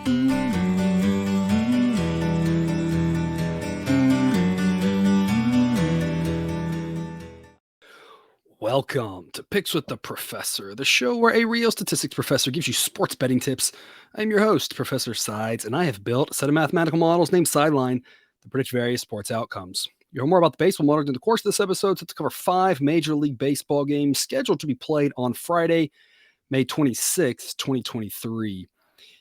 Welcome to Picks with the Professor, the show where a real statistics professor gives you sports betting tips. I'm your host, Professor Sides, and I have built a set of mathematical models named Sideline to predict various sports outcomes. You'll hear more about the baseball model in the course of this episode to cover 5 Major League Baseball games scheduled to be played on Friday, May 26, 2023.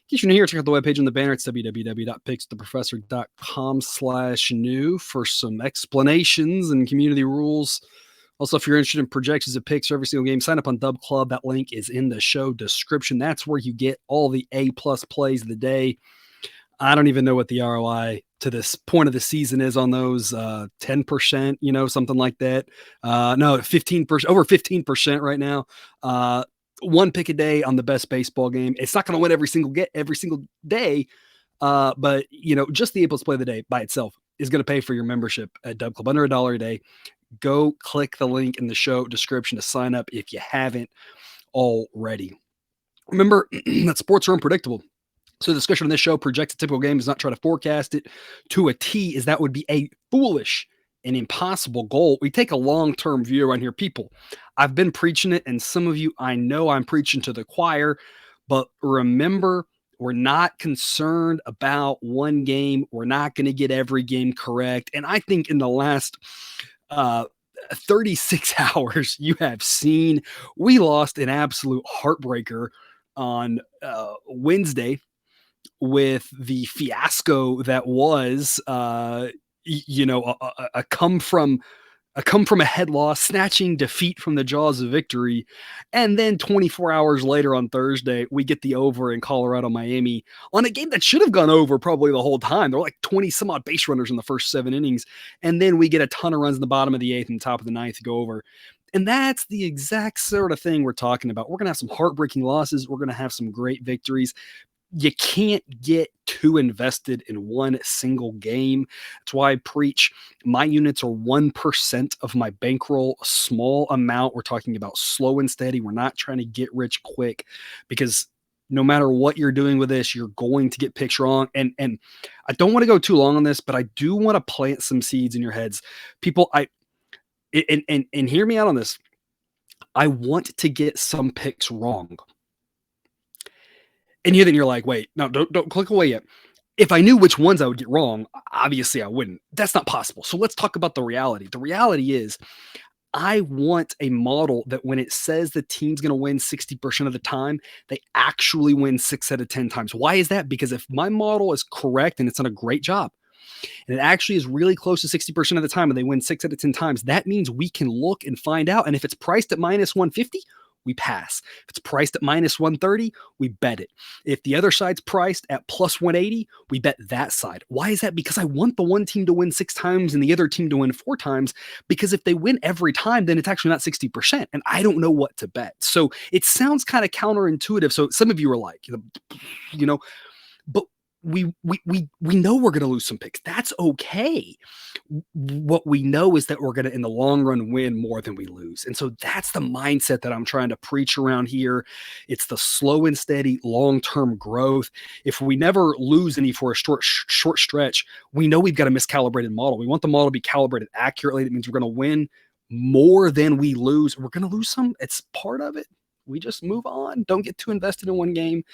In case you're new here, check out the webpage on the banner. It's www.pickswiththeprofessor.com/new for some explanations and community rules. Also, if you're interested in projections of picks for every single game, sign up on Dub Club. That link is in the show description. That's where you get all the A-plus plays of the day. I don't even know what the ROI to this point of the season is on those, 10%, something like that. No, 15%, over 15% right now. One pick a day on the best baseball game. It's not going to win every single day, but just the A-plus play of the day by itself is going to pay for your membership at Dub Club, under $1 a day. Go click the link in the show description to sign up if you haven't already. Remember that sports are unpredictable. So the discussion on this show projects a typical game, does not try to forecast it to a T, as that would be a foolish and impossible goal. We take a long-term view around here. People, I've been preaching it, and some of you, I know I'm preaching to the choir, but remember, we're not concerned about one game. We're not going to get every game correct. And I think in the last 36 hours, you have seen we lost an absolute heartbreaker on Wednesday with the fiasco that was a come from a head loss, snatching defeat from the jaws of victory. And then 24 hours later on Thursday, we get the over in Colorado, Miami on a game that should have gone over probably the whole time. There were like 20 some odd base runners in the first 7 innings. And then we get a ton of runs in the bottom of the 8th and the top of the 9th to go over. And that's the exact sort of thing we're talking about. We're going to have some heartbreaking losses. We're going to have some great victories. You can't get too invested in one single game. That's why I preach my units are 1% of my bankroll, a small amount. We're talking about slow and steady. We're not trying to get rich quick, because no matter what you're doing with this, you're going to get picks wrong. And I don't want to go too long on this, but I do want to plant some seeds in your heads. People, and hear me out on this. I want to get some picks wrong. And then you're like, wait, no, don't click away yet. If I knew which ones I would get wrong, obviously I wouldn't. That's not possible. So let's talk about the reality. The reality is, I want a model that when it says the team's going to win 60% of the time, they actually win 6 out of 10 times. Why is that? Because if my model is correct and it's done a great job, and it actually is really close to 60% of the time and they win 6 out of 10 times, that means we can look and find out. And if it's priced at minus 150, we pass. If it's priced at minus 130, we bet it. If the other side's priced at plus 180, we bet that side. Why is that? Because I want the one team to win 6 times and the other team to win 4 times. Because if they win every time, then it's actually not 60%. And I don't know what to bet. So it sounds kind of counterintuitive. So some of you are like, but we know we're going to lose some picks. That's okay. What we know is that we're going to, in the long run, win more than we lose. And so that's the mindset that I'm trying to preach around here. It's the slow and steady long-term growth. If we never lose any for a short stretch, we know we've got a miscalibrated model. We want the model to be calibrated accurately. That means we're going to win more than we lose. We're going to lose some. It's part of it. We just move on. Don't get too invested in one game,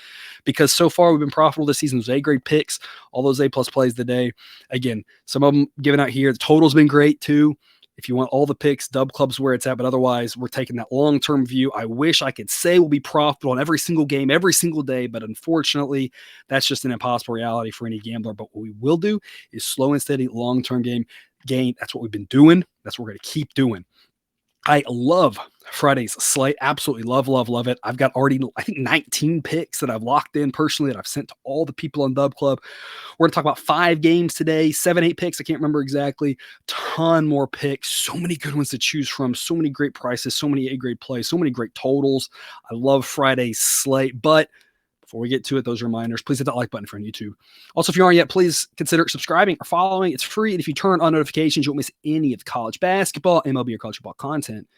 because so far we've been profitable this season. Those A-grade picks, all those A-plus plays today. Again, some of them given out here. The total's been great too. If you want all the picks, Dub Club's where it's at. But otherwise, we're taking that long-term view. I wish I could say we'll be profitable on every single game, every single day. But unfortunately, that's just an impossible reality for any gambler. But what we will do is slow and steady long-term gain. That's what we've been doing. That's what we're going to keep doing. I love Friday's slate. Absolutely love it. I've got already, I think, 19 picks that I've locked in personally that I've sent to all the people on Dub Club. We're going to talk about 5 games today, 7, 8 picks. I can't remember exactly. Ton more picks. So many good ones to choose from. So many great prices. So many A-grade plays. So many great totals. I love Friday's slate. But before we get to it, those reminders, please hit that like button for on YouTube. Also, if you aren't yet, please consider subscribing or following. It's free. And if you turn on notifications, you won't miss any of the college basketball, MLB, or college football content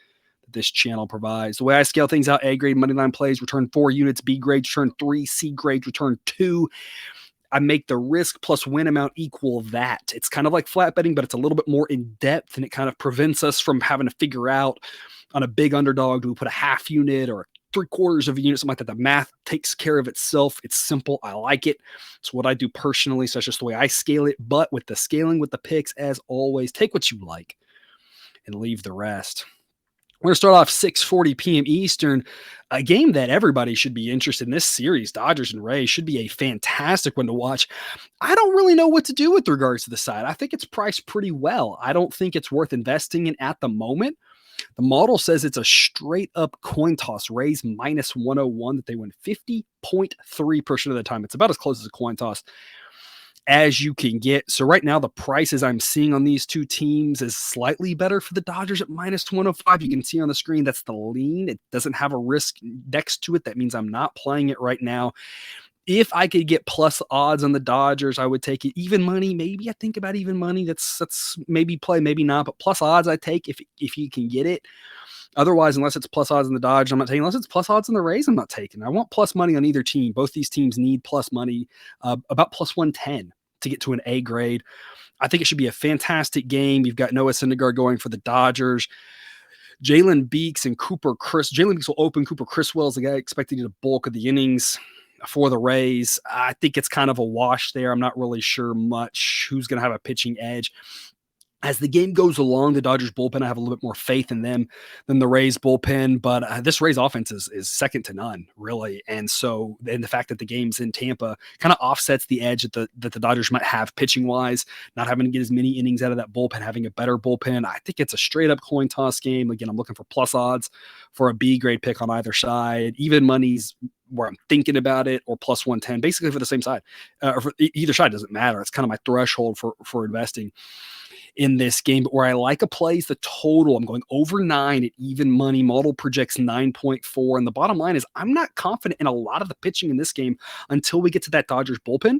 that this channel provides. The way I scale things out: A grade money line plays return 4 units, B grade return 3, C grade return 2. I make the risk plus win amount equal that. It's kind of like flat betting, but it's a little bit more in depth, and it kind of prevents us from having to figure out on a big underdog, do we put a half unit or 3/4 of a unit, something like that. The math takes care of itself. It's simple. I like it. It's what I do personally. So that's just the way I scale it. But with the scaling with the picks, as always, take what you like and leave the rest. We're going to start off 6:40 p.m. Eastern, a game that everybody should be interested in. This series, Dodgers and Rays, should be a fantastic one to watch. I don't really know what to do with regards to the side. I think it's priced pretty well. I don't think it's worth investing in at the moment. The model says it's a straight up coin toss. Rays minus 101, that they win 50.3% of the time. It's about as close as a coin toss as you can get. So right now, the prices I'm seeing on these two teams is slightly better for the Dodgers at minus 105. You can see on the screen, that's the lean. It doesn't have a risk next to it. That means I'm not playing it right now. If I could get plus odds on the Dodgers, I would take it. Even money, maybe I think about even money. That's maybe play, maybe not. But plus odds, I take if you can get it. Otherwise, unless it's plus odds on the Dodgers, I'm not taking. Unless it's plus odds on the Rays, I'm not taking. I want plus money on either team. Both these teams need plus money, about plus 110 to get to an A grade. I think it should be a fantastic game. You've got Noah Syndergaard going for the Dodgers. Jalen Beeks and Cooper Chris. Jalen Beeks will open. Cooper Criswell is the guy expected to do the bulk of the innings for the Rays. I think it's kind of a wash there. I'm not really sure much who's going to have a pitching edge. As the game goes along, the Dodgers bullpen, I have a little bit more faith in them than the Rays bullpen, but this Rays offense is second to none, really. And so, and the fact that the game's in Tampa kind of offsets the edge that the Dodgers might have pitching wise, not having to get as many innings out of that bullpen, having a better bullpen. I think it's a straight up coin toss game. Again, I'm looking for plus odds for a B grade pick on either side. Even money's where I'm thinking about it, or plus 110, basically for the same side, or for either side, doesn't matter. It's kind of my threshold for investing in this game. But where I like a play is the total. I'm going over 9 at even money. Model projects 9.4. And the bottom line is I'm not confident in a lot of the pitching in this game until we get to that Dodgers bullpen.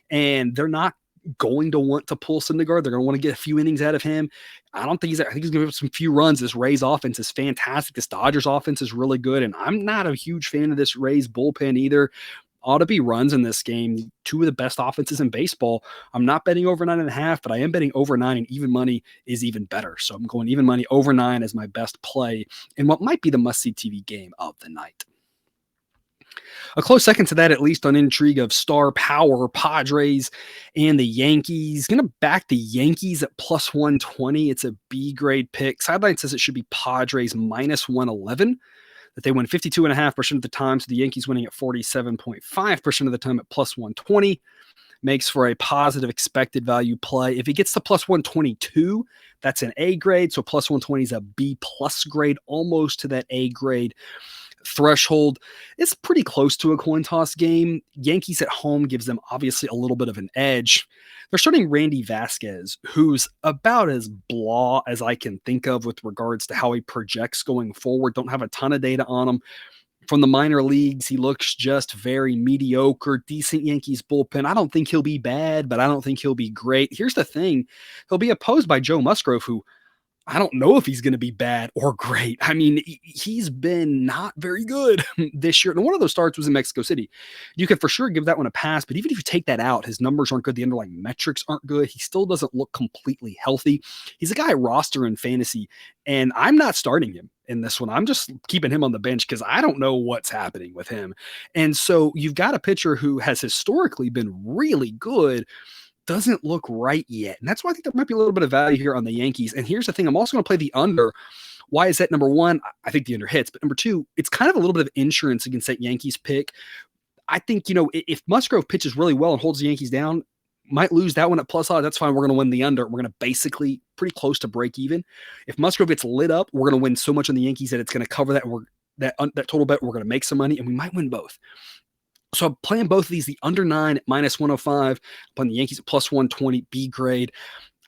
And they're not going to want to pull Syndergaard. They're going to want to get a few innings out of him. I think he's going to give up some few runs. This Rays offense is fantastic. This Dodgers offense is really good. And I'm not a huge fan of this Rays bullpen either. Ought to be runs in this game. Two of the best offenses in baseball. I'm not betting over 9.5, but I am betting over 9, and even money is even better. So I'm going even money over 9 as my best play in what might be the must-see TV game of the night. A close second to that, at least on intrigue, of star power, Padres and the Yankees. Going to back the Yankees at plus 120. It's a B grade pick. Sideline says it should be Padres minus 111. That they win 52.5% of the time. So the Yankees winning at 47.5% of the time at plus 120 makes for a positive expected value play. If it gets to plus 122, that's an A grade. So plus 120 is a B plus grade, almost to that A grade threshold. It's pretty close to a coin toss game. Yankees at home gives them obviously a little bit of an edge. They're starting Randy Vasquez, who's about as blah as I can think of with regards to how he projects going forward. Don't have a ton of data on him. From the minor leagues, he looks just very mediocre. Decent Yankees bullpen. I don't think he'll be bad, but I don't think he'll be great. Here's the thing. He'll be opposed by Joe Musgrove, who I don't know if he's going to be bad or great. I mean, he's been not very good this year. And one of those starts was in Mexico City. You could for sure give that one a pass, but even if you take that out, his numbers aren't good. The underlying metrics aren't good. He still doesn't look completely healthy. He's a guy I roster in fantasy, and I'm not starting him in this one. I'm just keeping him on the bench because I don't know what's happening with him. And so you've got a pitcher who has historically been really good, doesn't look right yet. And that's why I think there might be a little bit of value here on the Yankees. And here's the thing. I'm also going to play the under. Why is that? Number one, I think the under hits. But number two, it's kind of a little bit of insurance against that Yankees pick. I think, if Musgrove pitches really well and holds the Yankees down, might lose that one at plus odds. That's fine. We're going to win the under. We're going to basically pretty close to break even. If Musgrove gets lit up, we're going to win so much on the Yankees that it's going to cover that. And that total bet, we're going to make some money, and we might win both. So I'm playing both of these, the under 9 at minus 105, upon the Yankees at plus 120, B grade.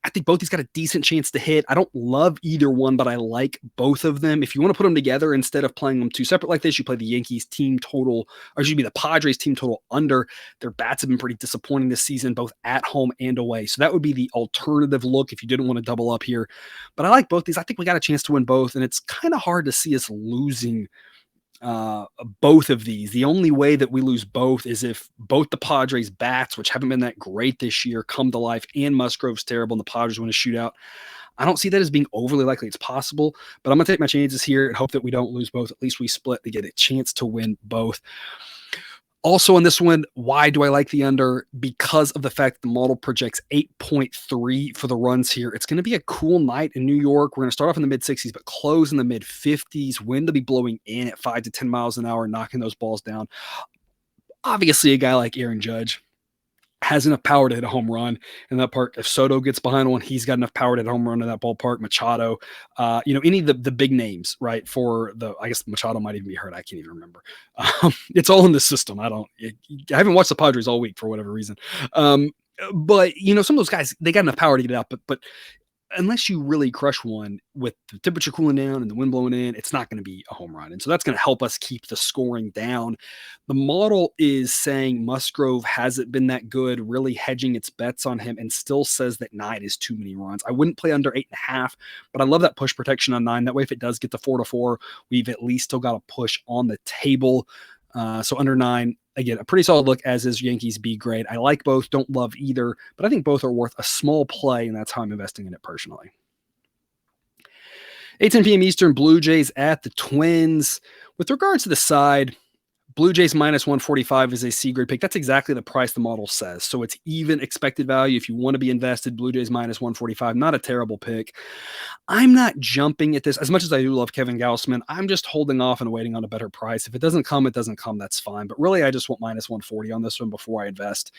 I think both these got a decent chance to hit. I don't love either one, but I like both of them. If you want to put them together instead of playing them two separate like this, you play the Yankees team total, or excuse me, the Padres team total under. Their bats have been pretty disappointing this season, both at home and away. So that would be the alternative look if you didn't want to double up here. But I like both these. I think we got a chance to win both, and it's kind of hard to see us losing both of these. The only way that we lose both is if both the Padres bats, which haven't been that great this year, come to life and Musgrove's terrible and the Padres win a shootout. I don't see that as being overly likely. It's possible, but I'm going to take my chances here and hope that we don't lose both. At least we split to get a chance to win both. Also on this one, why do I like the under? Because of the fact that the model projects 8.3 for the runs here. It's going to be a cool night in New York. We're going to start off in the mid-60s, but close in the mid-50s. Wind to be blowing in at 5 to 10 miles an hour, knocking those balls down. Obviously, a guy like Aaron Judge has enough power to hit a home run in that park. If Soto gets behind one, he's got enough power to hit a home run in that ballpark. Machado, any of the big names, right? I guess Machado might even be hurt. I can't even remember. It's all in the system. I haven't watched the Padres all week for whatever reason. But some of those guys, they got enough power to get out, but unless you really crush one with the temperature cooling down and the wind blowing in, it's not going to be a home run. And so that's going to help us keep the scoring down. The model is saying Musgrove hasn't been that good, really hedging its bets on him, and still says that 9 is too many runs. I wouldn't play under 8.5, but I love that push protection on 9. That way, if it does get to 4-4, we've at least still got a push on the table. So under 9, again, a pretty solid look, as is Yankees B grade. I like both, don't love either, but I think both are worth a small play, and that's how I'm investing in it personally. 8:10 p.m. Eastern, Blue Jays at the Twins. With regards to the side, Blue Jays minus 145 is a C grade pick. That's exactly the price the model says. So it's even expected value. If you want to be invested, Blue Jays minus 145, not a terrible pick. I'm not jumping at this as much as I do love Kevin Gausman. I'm just holding off and waiting on a better price. If it doesn't come, it doesn't come. That's fine. But really, I just want minus 140 on this one before I invest.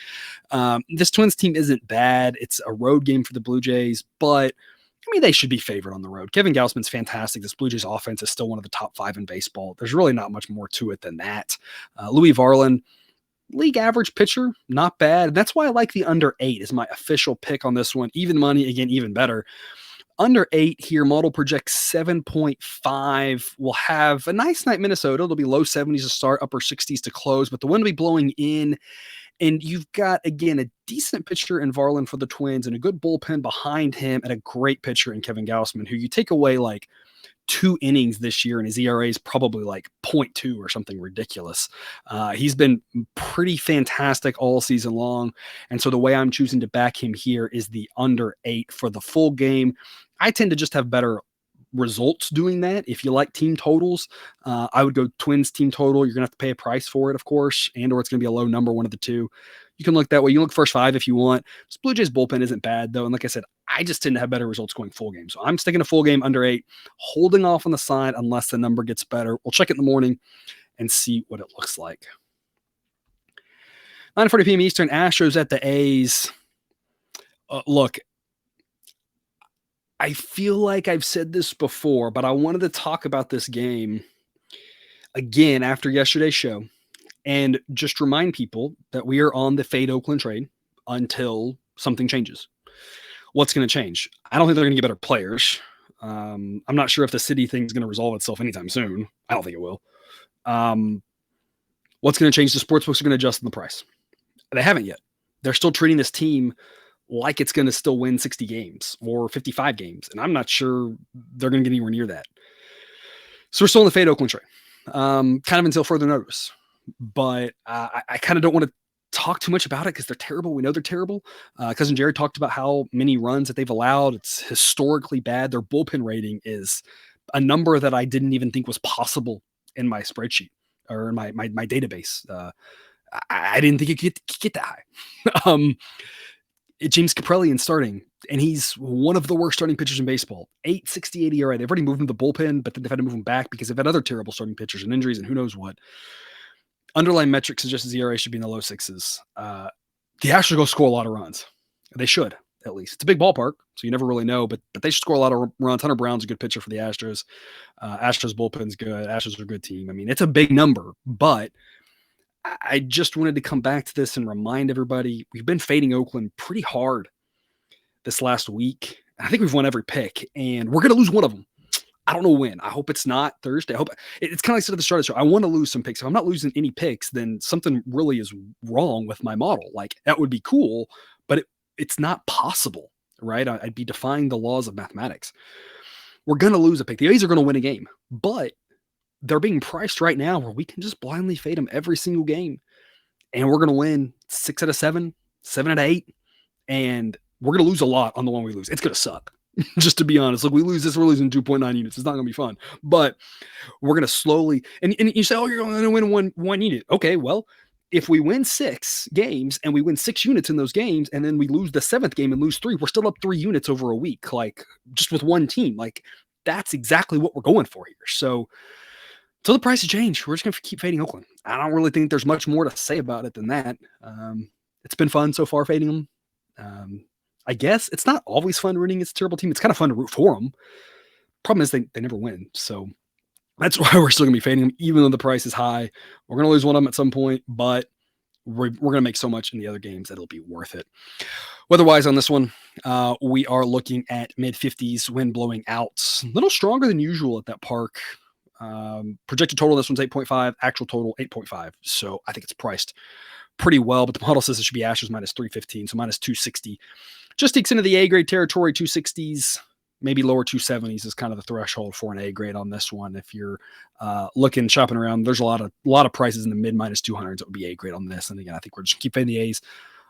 This Twins team isn't bad. It's a road game for the Blue Jays, but they should be favored on the road. Kevin Gausman's fantastic. This Blue Jays offense is still one of the top 5 in baseball. There's really not much more to it than that. Louis Varland, league average pitcher, not bad. That's why I like the under 8 is my official pick on this one. Even money, again, even better. Under 8 here, model projects 7.5. We'll have a nice night Minnesota. It'll be low 70s to start, upper 60s to close, but the wind will be blowing in. And you've got, again, a decent pitcher in Varland for the Twins and a good bullpen behind him and a great pitcher in Kevin Gausman, who you take away like 2 innings this year and his ERA is probably like 0.2 or something ridiculous. He's been pretty fantastic all season long. And so the way I'm choosing to back him here is the under 8 for the full game. I tend to just have better results doing that. If you like team totals, I would go Twins team total. You're gonna have to pay a price for it, of course, and or it's gonna be a low number, one of the two. You can look that way. You look first 5 if you want. This Blue Jays bullpen isn't bad though, and like I said, I just tend to have better results going full game. So I'm sticking to full game under 8, holding off on the side unless the number gets better. We'll check it in the morning and see what it looks like. 9:40 p.m. Eastern, Astros at the A's. Look, I feel like I've said this before, but I wanted to talk about this game again after yesterday's show and just remind people that we are on the fade Oakland trade until something changes. What's going to change? I don't think they're going to get better players. I'm not sure if the city thing is going to resolve itself anytime soon. I don't think it will. What's going to change? The sportsbooks are going to adjust in the price. They haven't yet. They're still treating this team like it's going to still win 60 games or 55 games. And I'm not sure they're going to get anywhere near that. So we're still in the fade Oakland trade, kind of until further notice. But I kind of don't want to talk too much about it because they're terrible. We know they're terrible. Cousin Jared talked about how many runs that they've allowed. It's historically bad. Their bullpen rating is a number that I didn't even think was possible in my spreadsheet or in my database. I didn't think it could get that high. James Kaprielian starting, and he's one of the worst starting pitchers in baseball. 8.68 ERA. They've already moved him to the bullpen, but then they've had to move him back because they've had other terrible starting pitchers and injuries and who knows what. Underlying metrics suggest his ERA should be in the low 6s. The Astros go score a lot of runs. They should, at least. It's a big ballpark, so you never really know, but they should score a lot of runs. Hunter Brown's a good pitcher for the Astros. Astros bullpen's good. Astros are a good team. I mean, it's a big number, but I just wanted to come back to this and remind everybody we've been fading Oakland pretty hard this last week. I think we've won every pick, and we're going to lose one of them. I don't know when. I hope it's not Thursday. I hope it's kind of like I said at the start of the show. I want to lose some picks. If I'm not losing any picks, then something really is wrong with my model. Like that would be cool, but it's not possible, right? I'd be defying the laws of mathematics. We're going to lose a pick. The A's are going to win a game, but they're being priced right now where we can just blindly fade them every single game. And we're going to win 6 out of 7, 7 out of 8. And we're going to lose a lot on the one we lose. It's going to suck. Just to be honest, look, we lose this, we're losing 2.9 units. It's not going to be fun, but we're going to slowly, and you say, oh, you're going to win one unit. Okay, well, if we win 6 games and we win 6 units in those games, and then we lose the 7th game and lose 3, we're still up 3 units over a week, like just with one team. Like that's exactly what we're going for here. So until the prices change, we're just going to keep fading Oakland. I don't really think there's much more to say about it than that. It's been fun so far fading them. I guess it's not always fun rooting against a terrible team. It's kind of fun to root for them. Problem is they never win. So that's why we're still going to be fading them, even though the price is high. We're going to lose one of them at some point, but we're going to make so much in the other games that it'll be worth it. Weather-wise on this one, we are looking at mid-50s, wind blowing out. A little stronger than usual at that park. Projected total, this one's 8.5. Actual total, 8.5. So I think it's priced pretty well, but the model says it should be Astros minus 315, so minus 260. Just takes into the A grade territory, 260s, maybe lower 270s is kind of the threshold for an A grade on this one. If you're looking, shopping around, there's a lot of prices in the mid minus 200s that would be A grade on this. And again, I think we're just keeping the A's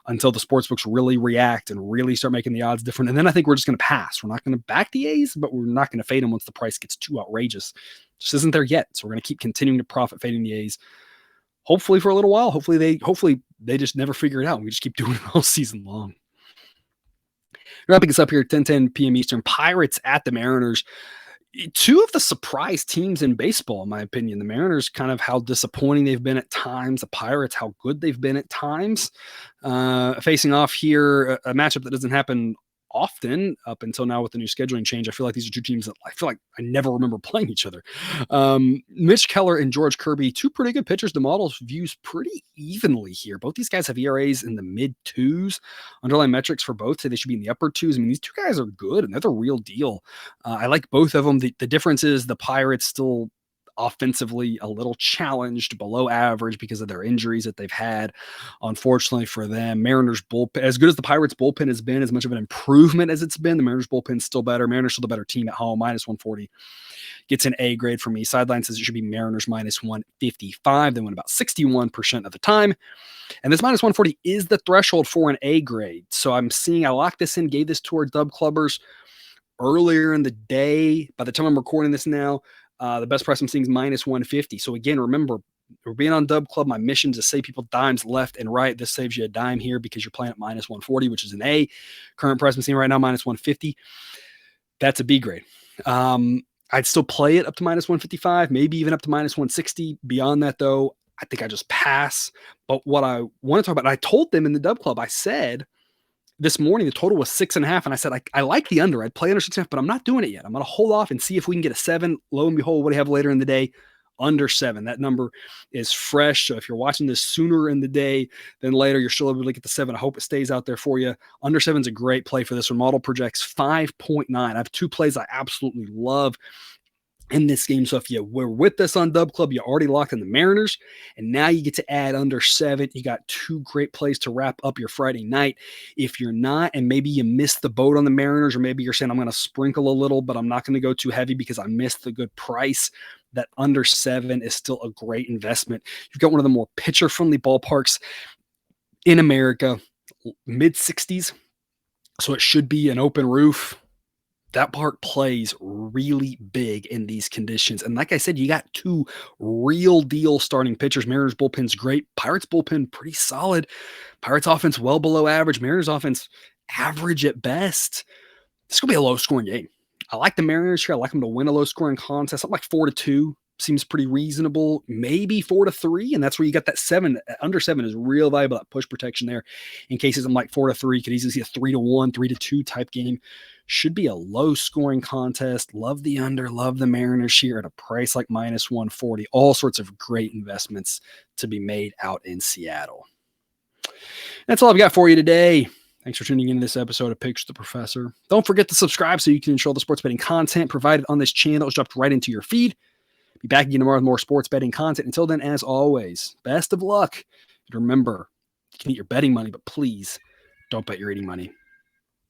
until the sports books really react and really start making the odds different. And then I think we're just going to pass. We're not going to back the A's, but we're not going to fade them once the price gets too outrageous. Just isn't there yet. So we're going to keep continuing to profit fading the A's. Hopefully for a little while. Hopefully they just never figure it out. And we just keep doing it all season long. Wrapping us up here, 10:10 p.m. Eastern. Pirates at the Mariners. 2 of the surprise teams in baseball, in my opinion. The Mariners, kind of how disappointing they've been at times. The Pirates, how good they've been at times. Facing off here, a matchup that doesn't happen often up until now with the new scheduling change. I feel like these are 2 teams that I feel like I never remember playing each other. Mitch Keller and George Kirby, 2 pretty good pitchers. The models views pretty evenly here. Both these guys have ERAs in the mid 2s. Underlying metrics for both say they should be in the upper 2s. I mean, these 2 guys are good and they're the real deal. I like both of them. The difference is the Pirates still offensively a little challenged, below average because of their injuries that they've had. Unfortunately for them, Mariners bullpen, as good as the Pirates bullpen has been, as much of an improvement as it's been, the Mariners bullpen's still better. Mariners still the better team at home, minus 140. Gets an A grade for me. Sideline says it should be Mariners minus 155. They win about 61% of the time. And this minus 140 is the threshold for an A grade. So I locked this in, gave this to our dub clubbers earlier in the day. By the time I'm recording this now, the best price I'm seeing is minus 150. So again, remember, we're being on Dub Club. My mission is to save people dimes left and right. This saves you a dime here because you're playing at minus 140, which is an A. Current price I'm seeing right now, minus 150. That's a B grade. I'd still play it up to minus 155, maybe even up to minus 160. Beyond that, though, I think I just pass. But what I want to talk about, I told them in the Dub Club, I said, this morning, the total was 6.5, and I said, I like the under. I'd play under 6.5, but I'm not doing it yet. I'm going to hold off and see if we can get a 7. Lo and behold, what do you have later in the day? Under 7. That number is fresh. So if you're watching this sooner in the day than later, you're still able to look at the 7. I hope it stays out there for you. Under 7 is a great play for this one. Model projects 5.9. I have 2 plays I absolutely love in this game. So if you were with us on Dub Club, you already locked in the Mariners, and now you get to add under 7. You got 2 great plays to wrap up your Friday night. If you're not, and maybe you missed the boat on the Mariners, or maybe you're saying, I'm going to sprinkle a little, but I'm not going to go too heavy because I missed the good price, that under 7 is still a great investment. You've got one of the more pitcher-friendly ballparks in America, mid-60s. So it should be an open roof. That park plays really big in these conditions. And like I said, you got 2 real deal starting pitchers. Mariners bullpen's great. Pirates bullpen pretty solid. Pirates offense well below average. Mariners offense average at best. This is going to be a low scoring game. I like the Mariners here. I like them to win a low scoring contest. Something like 4-2 seems pretty reasonable. Maybe 4-3. And that's where you got that 7. Under 7 is real valuable. That push protection there in cases I'm like 4-3. Could easily see a 3-1, 3-2 type game. Should be a low scoring contest. Love the under, love the Mariners here at a price like minus 140. All sorts of great investments to be made out in Seattle. That's all I've got for you today. Thanks for tuning in to this episode of Picture the Professor. Don't forget to subscribe so you can enjoy the sports betting content provided on this channel. It's dropped right into your feed. Be back again tomorrow with more sports betting content. Until then, as always, best of luck. And remember, you can eat your betting money, but please don't bet your eating money.